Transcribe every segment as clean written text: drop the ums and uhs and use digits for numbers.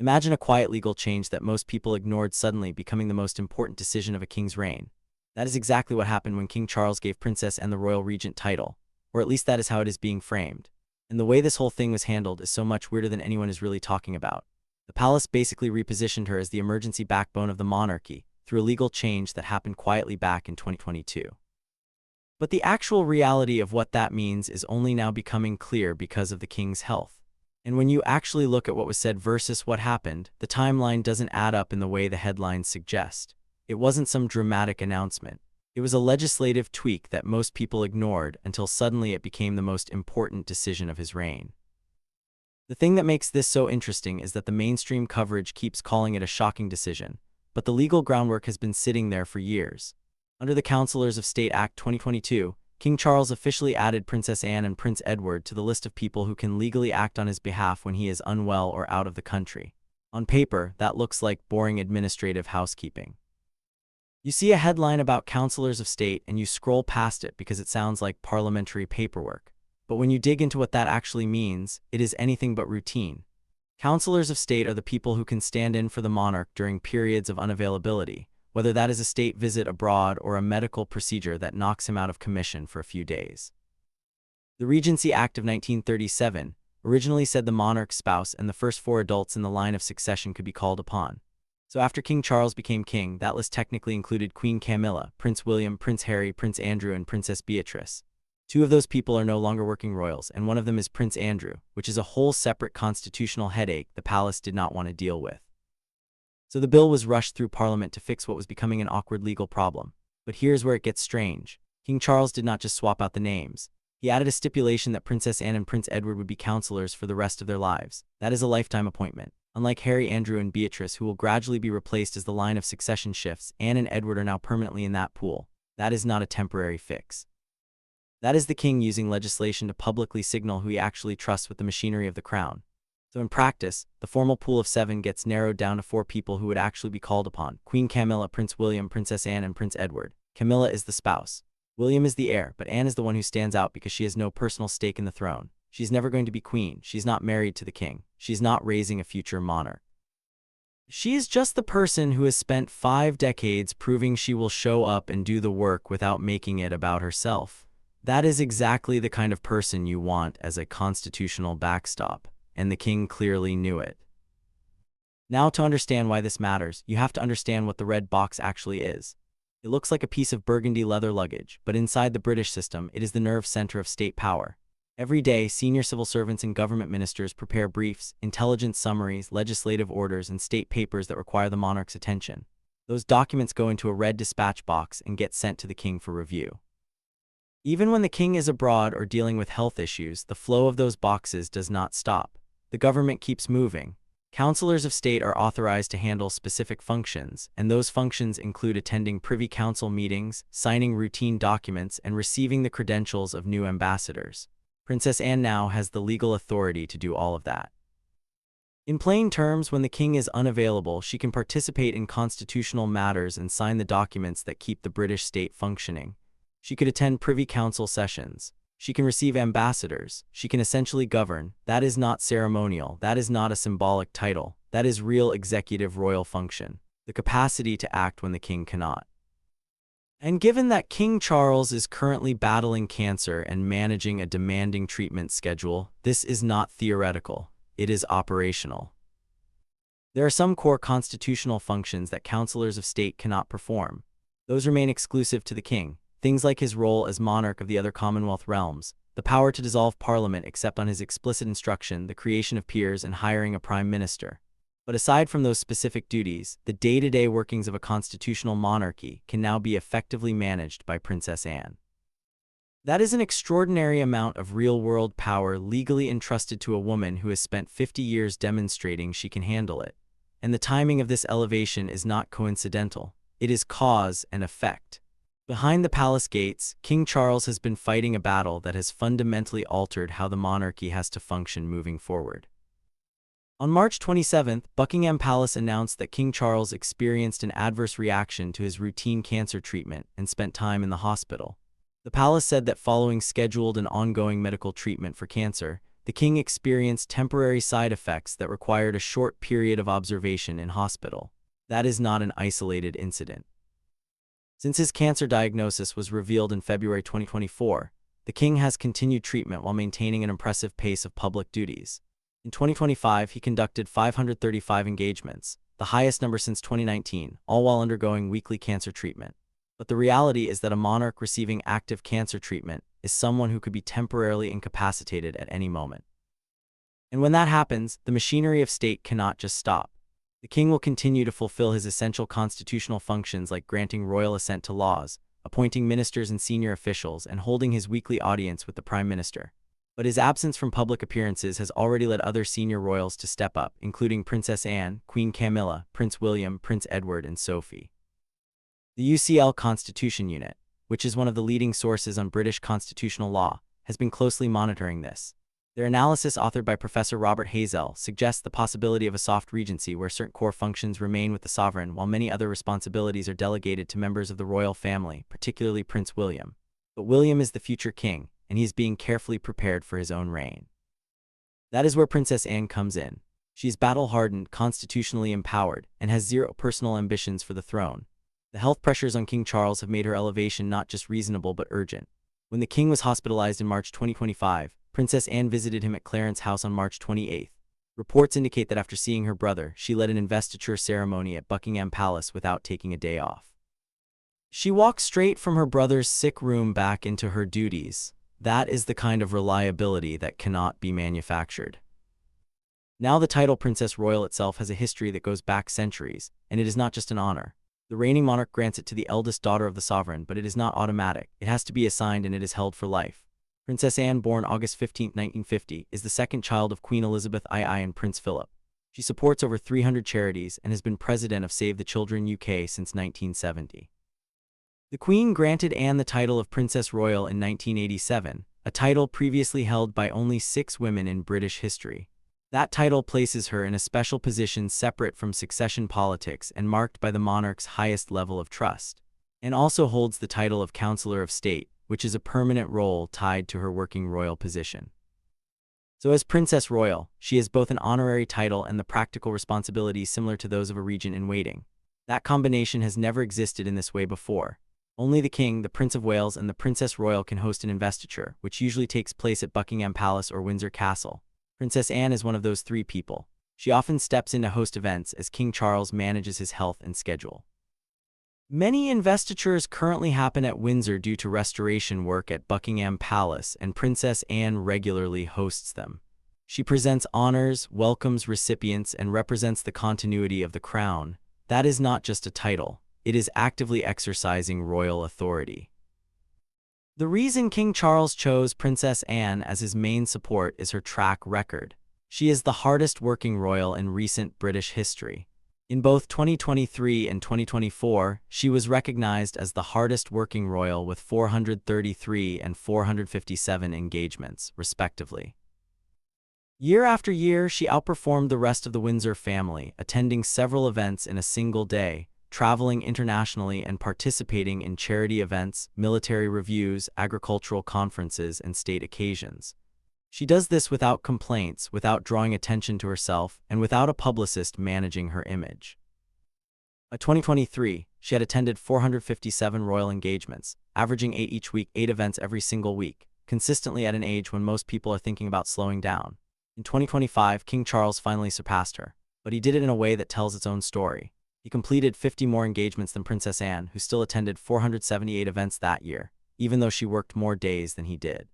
Imagine a quiet legal change that most people ignored suddenly becoming the most important decision of a king's reign. That is exactly what happened when King Charles gave Princess Anne the royal regent title, or at least that is how it is being framed. And the way this whole thing was handled is so much weirder than anyone is really talking about. The palace basically repositioned her as the emergency backbone of the monarchy through a legal change that happened quietly back in 2022. But the actual reality of what that means is only now becoming clear because of the king's health. And when you actually look at what was said versus what happened, the timeline doesn't add up in the way the headlines suggest. It wasn't some dramatic announcement. It was a legislative tweak that most people ignored until suddenly it became the most important decision of his reign. The thing that makes this so interesting is that the mainstream coverage keeps calling it a shocking decision, but the legal groundwork has been sitting there for years. Under the Counsellors of State Act 2022, King Charles officially added Princess Anne and Prince Edward to the list of people who can legally act on his behalf when he is unwell or out of the country. On paper, that looks like boring administrative housekeeping. You see a headline about Counsellors of State and you scroll past it because it sounds like parliamentary paperwork. But when you dig into what that actually means, it is anything but routine. Counsellors of State are the people who can stand in for the monarch during periods of unavailability, whether that is a state visit abroad or a medical procedure that knocks him out of commission for a few days. The Regency Act of 1937 originally said the monarch's spouse and the first 4 adults in the line of succession could be called upon. So after King Charles became king, that list technically included Queen Camilla, Prince William, Prince Harry, Prince Andrew, and Princess Beatrice. 2 of those people are no longer working royals, and one of them is Prince Andrew, which is a whole separate constitutional headache the palace did not want to deal with. So the bill was rushed through Parliament to fix what was becoming an awkward legal problem. But here's where it gets strange. King Charles did not just swap out the names. He added a stipulation that Princess Anne and Prince Edward would be counselors for the rest of their lives. That is a lifetime appointment. Unlike Harry, Andrew, and Beatrice, who will gradually be replaced as the line of succession shifts, Anne and Edward are now permanently in that pool. That is not a temporary fix. That is the king using legislation to publicly signal who he actually trusts with the machinery of the crown. So in practice, the formal pool of 7 gets narrowed down to 4 people who would actually be called upon: Queen Camilla, Prince William, Princess Anne, and Prince Edward. Camilla is the spouse. William is the heir, but Anne is the one who stands out because she has no personal stake in the throne. She's never going to be queen. She's not married to the king. She's not raising a future monarch. She is just the person who has spent 5 decades proving she will show up and do the work without making it about herself. That is exactly the kind of person you want as a constitutional backstop, and the king clearly knew it. Now, to understand why this matters, you have to understand what the red box actually is. It looks like a piece of burgundy leather luggage, but inside the British system, it is the nerve center of state power. Every day, senior civil servants and government ministers prepare briefs, intelligence summaries, legislative orders, and state papers that require the monarch's attention. Those documents go into a red dispatch box and get sent to the king for review. Even when the king is abroad or dealing with health issues, the flow of those boxes does not stop. The government keeps moving. Counsellors of State are authorized to handle specific functions, and those functions include attending Privy Council meetings, signing routine documents, and receiving the credentials of new ambassadors. Princess Anne now has the legal authority to do all of that. In plain terms, when the king is unavailable, she can participate in constitutional matters and sign the documents that keep the British state functioning. She could attend Privy Council sessions. She can receive ambassadors. She can essentially govern. That is not ceremonial. That is not a symbolic title. That is real executive royal function. The capacity to act when the king cannot. And given that King Charles is currently battling cancer and managing a demanding treatment schedule, this is not theoretical. It is operational. There are some core constitutional functions that Counsellors of State cannot perform. Those remain exclusive to the king. Things like his role as monarch of the other Commonwealth realms, the power to dissolve Parliament except on his explicit instruction, the creation of peers, and hiring a prime minister. But aside from those specific duties, the day-to-day workings of a constitutional monarchy can now be effectively managed by Princess Anne. That is an extraordinary amount of real-world power legally entrusted to a woman who has spent 50 years demonstrating she can handle it. And the timing of this elevation is not coincidental. It is cause and effect. Behind the palace gates, King Charles has been fighting a battle that has fundamentally altered how the monarchy has to function moving forward. On March 27, Buckingham Palace announced that King Charles experienced an adverse reaction to his routine cancer treatment and spent time in the hospital. The palace said that following scheduled and ongoing medical treatment for cancer, the king experienced temporary side effects that required a short period of observation in hospital. That is not an isolated incident. Since his cancer diagnosis was revealed in February 2024, the king has continued treatment while maintaining an impressive pace of public duties. In 2025, he conducted 535 engagements, the highest number since 2019, all while undergoing weekly cancer treatment. But the reality is that a monarch receiving active cancer treatment is someone who could be temporarily incapacitated at any moment. And when that happens, the machinery of state cannot just stop. The king will continue to fulfill his essential constitutional functions like granting royal assent to laws, appointing ministers and senior officials, and holding his weekly audience with the prime minister. But his absence from public appearances has already led other senior royals to step up, including Princess Anne, Queen Camilla, Prince William, Prince Edward, and Sophie. The UCL Constitution Unit, which is one of the leading sources on British constitutional law, has been closely monitoring this. Their analysis, authored by Professor Robert Hazel, suggests the possibility of a soft regency where certain core functions remain with the sovereign while many other responsibilities are delegated to members of the royal family, particularly Prince William. But William is the future king, and he is being carefully prepared for his own reign. That is where Princess Anne comes in. She is battle-hardened, constitutionally empowered, and has zero personal ambitions for the throne. The health pressures on King Charles have made her elevation not just reasonable but urgent. When the king was hospitalized in March 2025, Princess Anne visited him at Clarence House on March 28. Reports indicate that after seeing her brother, she led an investiture ceremony at Buckingham Palace without taking a day off. She walked straight from her brother's sick room back into her duties. That is the kind of reliability that cannot be manufactured. Now the title Princess Royal itself has a history that goes back centuries, and it is not just an honor. The reigning monarch grants it to the eldest daughter of the sovereign, but it is not automatic. It has to be assigned and it is held for life. Princess Anne, born August 15, 1950, is the second child of Queen Elizabeth II and Prince Philip. She supports over 300 charities and has been president of Save the Children UK since 1970. The Queen granted Anne the title of Princess Royal in 1987, a title previously held by only 6 women in British history. That title places her in a special position separate from succession politics and marked by the monarch's highest level of trust. Anne also holds the title of Counsellor of State, which is a permanent role tied to her working royal position. So as Princess Royal, she has both an honorary title and the practical responsibilities similar to those of a regent in waiting. That combination has never existed in this way before. Only the King, the Prince of Wales, and the Princess Royal can host an investiture, which usually takes place at Buckingham Palace or Windsor Castle. Princess Anne is one of those 3 people. She often steps in to host events as King Charles manages his health and schedule. Many investitures currently happen at Windsor due to restoration work at Buckingham Palace, and Princess Anne regularly hosts them. She presents honors, welcomes recipients, and represents the continuity of the crown. That is not just a title. It is actively exercising royal authority. The reason King Charles chose Princess Anne as his main support is her track record. She is the hardest working royal in recent British history. In both 2023 and 2024, she was recognized as the hardest working royal with 433 and 457 engagements, respectively. Year after year, she outperformed the rest of the Windsor family, attending several events in a single day, traveling internationally and participating in charity events, military reviews, agricultural conferences, and state occasions. She does this without complaints, without drawing attention to herself, and without a publicist managing her image. By 2023, she had attended 457 royal engagements, averaging 8 each week, 8 events every single week, consistently at an age when most people are thinking about slowing down. In 2025, King Charles finally surpassed her, but he did it in a way that tells its own story. He completed 50 more engagements than Princess Anne, who still attended 478 events that year, even though she worked more days than he did.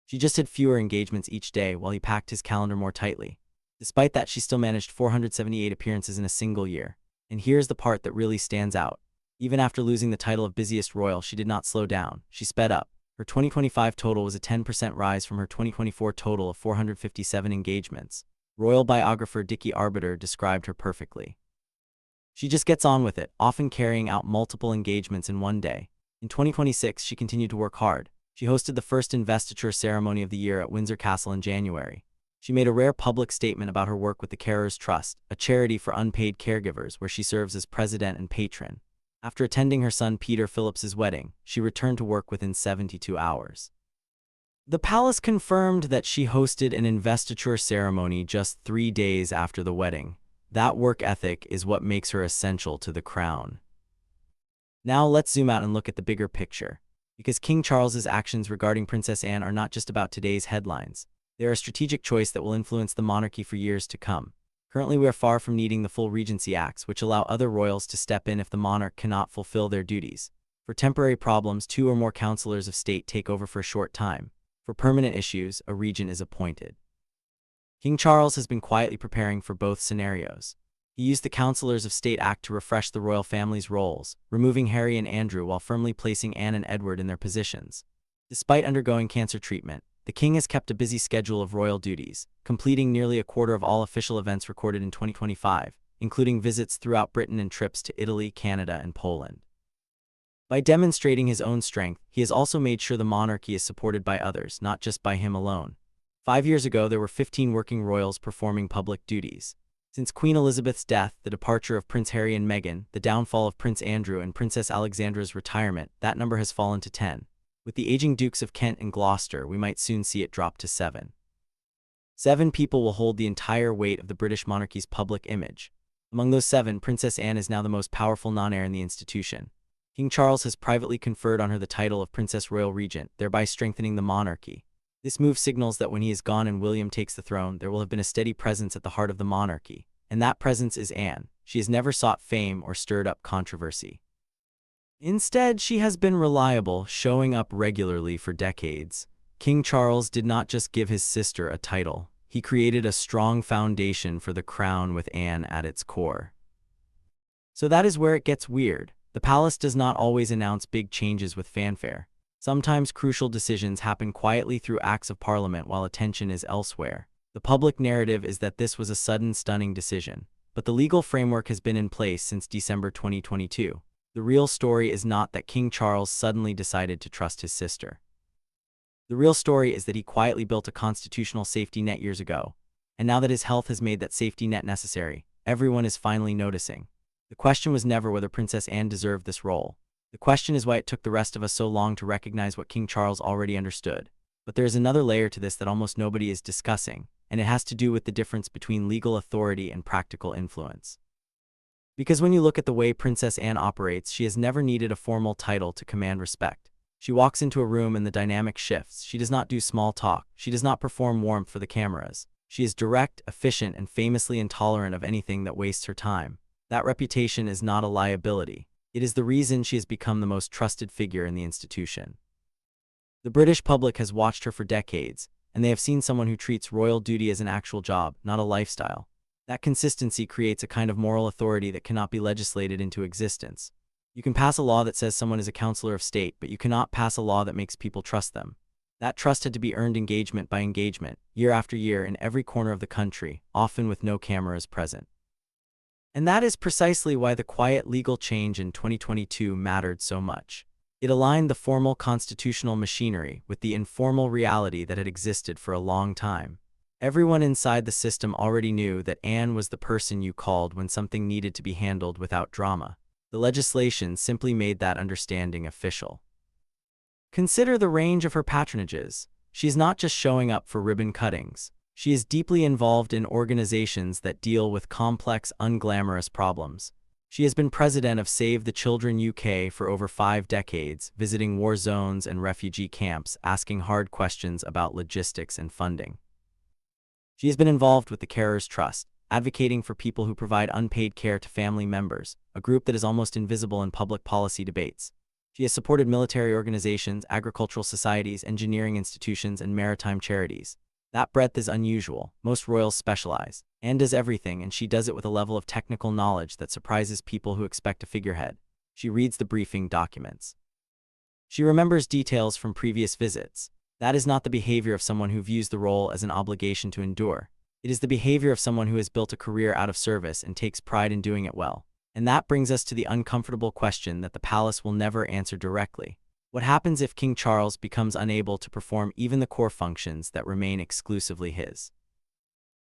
She just had fewer engagements each day while he packed his calendar more tightly. Despite that, she still managed 478 appearances in a single year. And here's the part that really stands out. Even after losing the title of busiest royal, she did not slow down. She sped up. Her 2025 total was a 10% rise from her 2024 total of 457 engagements. Royal biographer Dickie Arbiter described her perfectly. She just gets on with it, often carrying out multiple engagements in one day. In 2026, she continued to work hard. She hosted the first investiture ceremony of the year at Windsor Castle in January. She made a rare public statement about her work with the Carers Trust, a charity for unpaid caregivers where she serves as president and patron. After attending her son Peter Phillips's wedding, she returned to work within 72 hours. The palace confirmed that she hosted an investiture ceremony just 3 days after the wedding. That work ethic is what makes her essential to the crown. Now let's zoom out and look at the bigger picture. Because King Charles's actions regarding Princess Anne are not just about today's headlines. They are a strategic choice that will influence the monarchy for years to come. Currently, we are far from needing the full Regency Acts, which allow other royals to step in if the monarch cannot fulfill their duties. For temporary problems, 2 or more councillors of state take over for a short time. For permanent issues, a regent is appointed. King Charles has been quietly preparing for both scenarios. He used the Counsellors of State Act to refresh the royal family's roles, removing Harry and Andrew while firmly placing Anne and Edward in their positions. Despite undergoing cancer treatment, the king has kept a busy schedule of royal duties, completing nearly a quarter of all official events recorded in 2025, including visits throughout Britain and trips to Italy, Canada, and Poland. By demonstrating his own strength, he has also made sure the monarchy is supported by others, not just by him alone. 5 years ago, there were 15 working royals performing public duties. Since Queen Elizabeth's death, the departure of Prince Harry and Meghan, the downfall of Prince Andrew and Princess Alexandra's retirement, that number has fallen to 10. With the aging Dukes of Kent and Gloucester, we might soon see it drop to 7. 7 people will hold the entire weight of the British monarchy's public image. Among those 7, Princess Anne is now the most powerful non-heir in the institution. King Charles has privately conferred on her the title of Princess Royal Regent, thereby strengthening the monarchy. This move signals that when he is gone and William takes the throne, there will have been a steady presence at the heart of the monarchy. And that presence is Anne. She has never sought fame or stirred up controversy. Instead, she has been reliable, showing up regularly for decades. King Charles did not just give his sister a title. He created a strong foundation for the crown with Anne at its core. So that is where it gets weird. The palace does not always announce big changes with fanfare. Sometimes crucial decisions happen quietly through acts of parliament while attention is elsewhere. The public narrative is that this was a sudden, stunning decision, but the legal framework has been in place since December 2022. The real story is not that King Charles suddenly decided to trust his sister. The real story is that he quietly built a constitutional safety net years ago, and now that his health has made that safety net necessary, everyone is finally noticing. The question was never whether Princess Anne deserved this role. The question is why it took the rest of us so long to recognize what King Charles already understood. But there is another layer to this that almost nobody is discussing, and it has to do with the difference between legal authority and practical influence. Because when you look at the way Princess Anne operates, she has never needed a formal title to command respect. She walks into a room and the dynamic shifts. She does not do small talk. She does not perform warmth for the cameras. She is direct, efficient, and famously intolerant of anything that wastes her time. That reputation is not a liability. It is the reason she has become the most trusted figure in the institution. The British public has watched her for decades, and they have seen someone who treats royal duty as an actual job, not a lifestyle. That consistency creates a kind of moral authority that cannot be legislated into existence. You can pass a law that says someone is a Counsellor of State, but you cannot pass a law that makes people trust them. That trust had to be earned engagement by engagement, year after year in every corner of the country, often with no cameras present. And that is precisely why the quiet legal change in 2022 mattered so much. It aligned the formal constitutional machinery with the informal reality that had existed for a long time. Everyone inside the system already knew that Anne was the person you called when something needed to be handled without drama. The legislation simply made that understanding official. Consider the range of her patronages. She's not just showing up for ribbon cuttings. She is deeply involved in organizations that deal with complex, unglamorous problems. She has been president of Save the Children UK for over 5 decades, visiting war zones and refugee camps, asking hard questions about logistics and funding. She has been involved with the Carers Trust, advocating for people who provide unpaid care to family members, a group that is almost invisible in public policy debates. She has supported military organizations, agricultural societies, engineering institutions, and maritime charities. That breadth is unusual. Most royals specialize. Anne does everything, and she does it with a level of technical knowledge that surprises people who expect a figurehead. She reads the briefing documents. She remembers details from previous visits. That is not the behavior of someone who views the role as an obligation to endure. It is the behavior of someone who has built a career out of service and takes pride in doing it well. And that brings us to the uncomfortable question that the palace will never answer directly. What happens if King Charles becomes unable to perform even the core functions that remain exclusively his?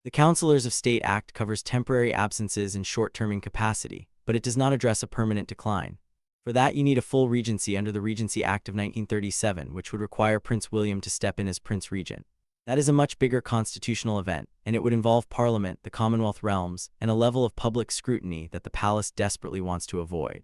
The Counsellors of State Act covers temporary absences and short-term incapacity, but it does not address a permanent decline. For that, you need a full regency under the Regency Act of 1937, which would require Prince William to step in as Prince Regent. That is a much bigger constitutional event, and it would involve Parliament, the Commonwealth realms, and a level of public scrutiny that the palace desperately wants to avoid.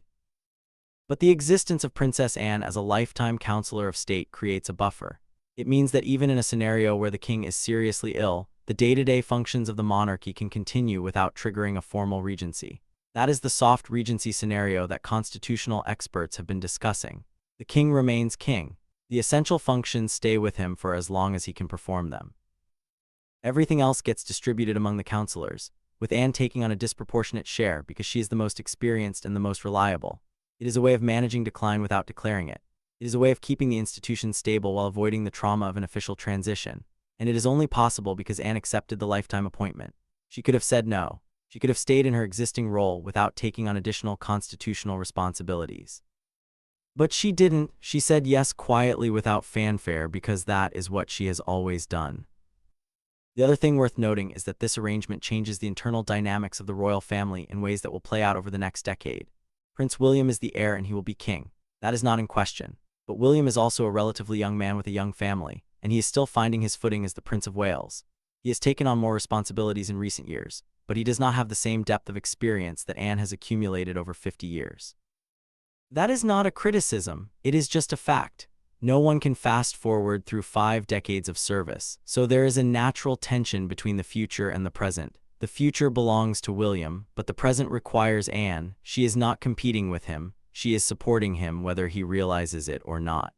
But the existence of Princess Anne as a lifetime Counsellor of State creates a buffer. It means that even in a scenario where the king is seriously ill, the day-to-day functions of the monarchy can continue without triggering a formal regency. That is the soft regency scenario that constitutional experts have been discussing. The king remains king. The essential functions stay with him for as long as he can perform them. Everything else gets distributed among the councillors, with Anne taking on a disproportionate share because she is the most experienced and the most reliable. It is a way of managing decline without declaring it. It is a way of keeping the institution stable while avoiding the trauma of an official transition. And it is only possible because Anne accepted the lifetime appointment. She could have said no. She could have stayed in her existing role without taking on additional constitutional responsibilities. But she didn't. She said yes quietly without fanfare because that is what she has always done. The other thing worth noting is that this arrangement changes the internal dynamics of the royal family in ways that will play out over the next decade. Prince William is the heir and he will be king. That is not in question. But William is also a relatively young man with a young family, and he is still finding his footing as the Prince of Wales. He has taken on more responsibilities in recent years, but he does not have the same depth of experience that Anne has accumulated over 50 years. That is not a criticism, it is just a fact. No one can fast forward through 5 decades of service, so there is a natural tension between the future and the present. The future belongs to William, but the present requires Anne. She is not competing with him, she is supporting him whether he realizes it or not.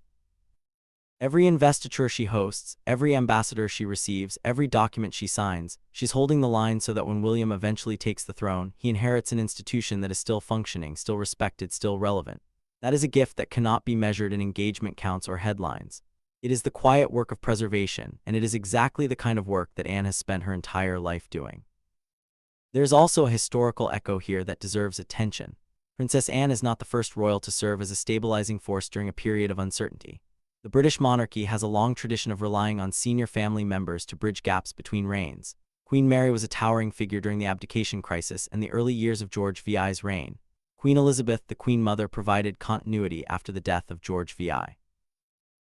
Every investiture she hosts, every ambassador she receives, every document she signs, she's holding the line so that when William eventually takes the throne, he inherits an institution that is still functioning, still respected, still relevant. That is a gift that cannot be measured in engagement counts or headlines. It is the quiet work of preservation, and it is exactly the kind of work that Anne has spent her entire life doing. There's also a historical echo here that deserves attention. Princess Anne is not the first royal to serve as a stabilizing force during a period of uncertainty. The British monarchy has a long tradition of relying on senior family members to bridge gaps between reigns. Queen Mary was a towering figure during the abdication crisis and the early years of George VI's reign. Queen Elizabeth, the Queen Mother, provided continuity after the death of George VI.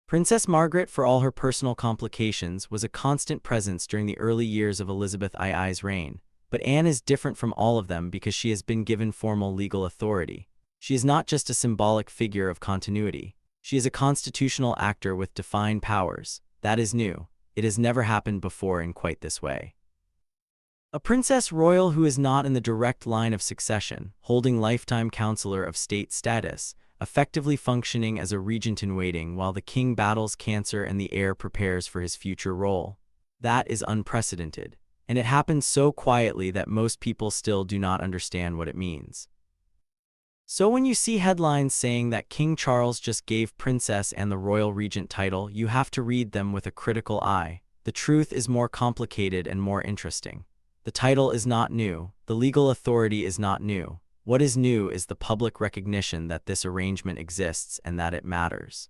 Princess Margaret, for all her personal complications, was a constant presence during the early years of Elizabeth II's reign. But Anne is different from all of them because she has been given formal legal authority. She is not just a symbolic figure of continuity. She is a constitutional actor with defined powers. That is new. It has never happened before in quite this way. A princess royal who is not in the direct line of succession, holding lifetime Counsellor of State status, effectively functioning as a regent in waiting while the king battles cancer and the heir prepares for his future role. That is unprecedented. And it happens so quietly that most people still do not understand what it means. So when you see headlines saying that King Charles just gave Princess Anne the royal regent title, you have to read them with a critical eye. The truth is more complicated and more interesting. The title is not new. The legal authority is not new. What is new is the public recognition that this arrangement exists and that it matters.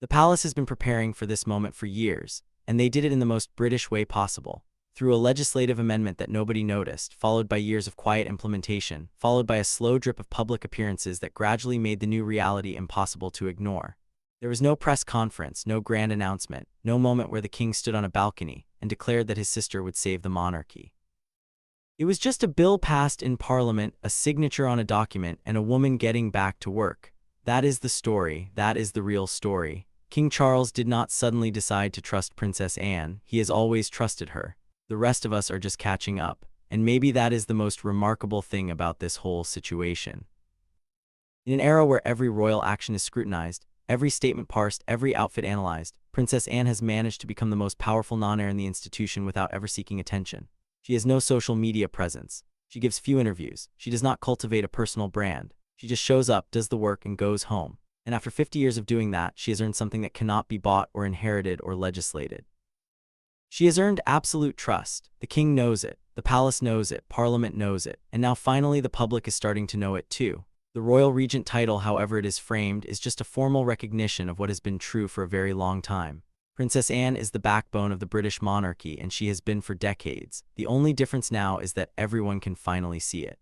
The palace has been preparing for this moment for years, and they did it in the most British way possible. Through a legislative amendment that nobody noticed, followed by years of quiet implementation, followed by a slow drip of public appearances that gradually made the new reality impossible to ignore. There was no press conference, no grand announcement, no moment where the king stood on a balcony and declared that his sister would save the monarchy. It was just a bill passed in Parliament, a signature on a document, and a woman getting back to work. That is the story. That is the real story. King Charles did not suddenly decide to trust Princess Anne. He has always trusted her. The rest of us are just catching up, and maybe that is the most remarkable thing about this whole situation. In an era where every royal action is scrutinized, every statement parsed, every outfit analyzed, Princess Anne has managed to become the most powerful non-heir in the institution without ever seeking attention. She has no social media presence. She gives few interviews. She does not cultivate a personal brand. She just shows up, does the work, and goes home. And after 50 years of doing that, she has earned something that cannot be bought or inherited or legislated. She has earned absolute trust. The king knows it, the palace knows it, Parliament knows it, and now finally the public is starting to know it too. The royal regent title, however it is framed, is just a formal recognition of what has been true for a very long time. Princess Anne is the backbone of the British monarchy, and she has been for decades. The only difference now is that everyone can finally see it.